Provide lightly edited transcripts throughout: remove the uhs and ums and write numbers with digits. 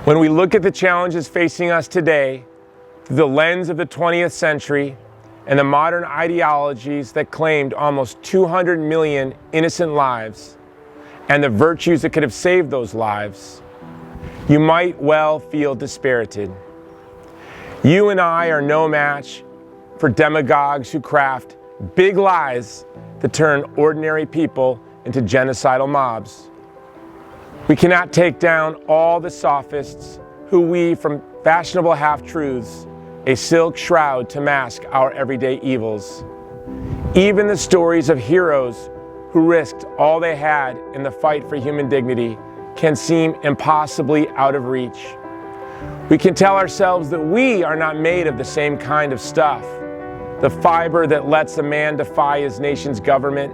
When we look at the challenges facing us today through the lens of the 20th century and the modern ideologies that claimed almost 200 million innocent lives and the virtues that could have saved those lives, you might well feel dispirited. You and I are no match for demagogues who craft big lies that turn ordinary people into genocidal mobs. We cannot take down all the sophists who weave from fashionable half-truths a silk shroud to mask our everyday evils. Even the stories of heroes who risked all they had in the fight for human dignity can seem impossibly out of reach. We can tell ourselves that we are not made of the same kind of stuff, the fiber that lets a man defy his nation's government,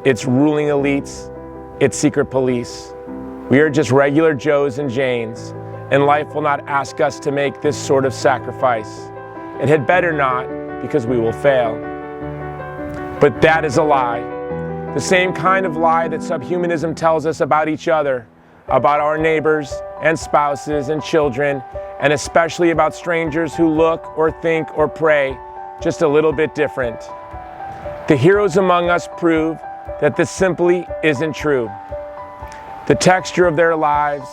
its ruling elites, its secret police. We are just regular Joes and Janes, and life will not ask us to make this sort of sacrifice. It had better not, because we will fail. But that is a lie. The same kind of lie that subhumanism tells us about each other, about our neighbors and spouses and children, and especially about strangers who look or think or pray just a little bit different. The heroes among us prove that this simply isn't true. The texture of their lives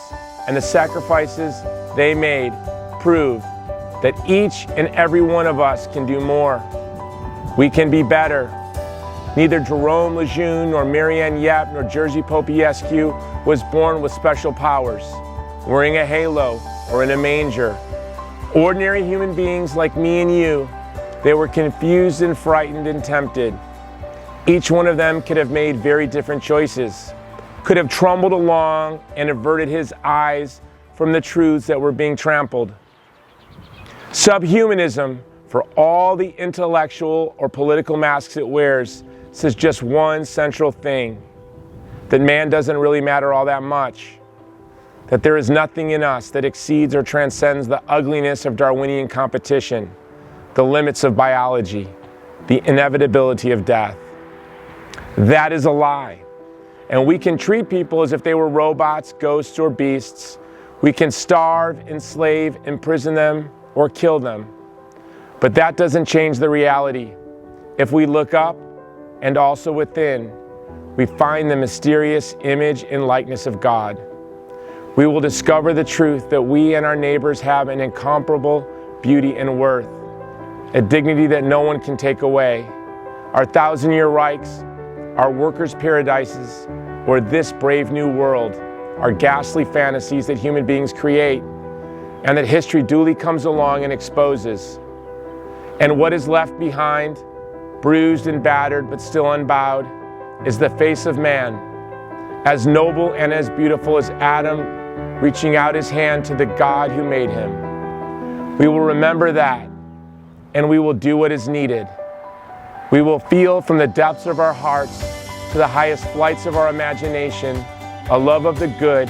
and the sacrifices they made prove that each and every one of us can do more. We can be better. Neither Jerome Lejeune nor Marianne Yep nor Jerzy Popescu was born with special powers, wearing a halo or in a manger. Ordinary human beings like me and you, they were confused and frightened and tempted. Each one of them could have made very different choices, could have trundled along and averted his eyes from the truths that were being trampled. Subhumanism, for all the intellectual or political masks it wears, says just one central thing: that man doesn't really matter all that much, that there is nothing in us that exceeds or transcends the ugliness of Darwinian competition, the limits of biology, the inevitability of death. That is a lie. And we can treat people as if they were robots, ghosts, or beasts. We can starve, enslave, imprison them, or kill them. But that doesn't change the reality. If we look up, and also within, we find the mysterious image and likeness of God. We will discover the truth that we and our neighbors have an incomparable beauty and worth, a dignity that no one can take away. Our 1,000-year Reichs, our workers' paradises, or this brave new world are ghastly fantasies that human beings create, and that history duly comes along and exposes. And what is left behind, bruised and battered but still unbowed, is the face of man, as noble and as beautiful as Adam reaching out his hand to the God who made him. We will remember that, and we will do what is needed. We will feel from the depths of our hearts to the highest flights of our imagination a love of the good,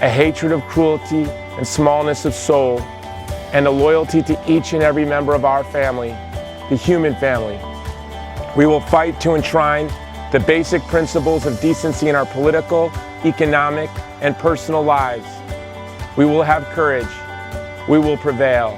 a hatred of cruelty and smallness of soul, and a loyalty to each and every member of our family, the human family. We will fight to enshrine the basic principles of decency in our political, economic, and personal lives. We will have courage. We will prevail.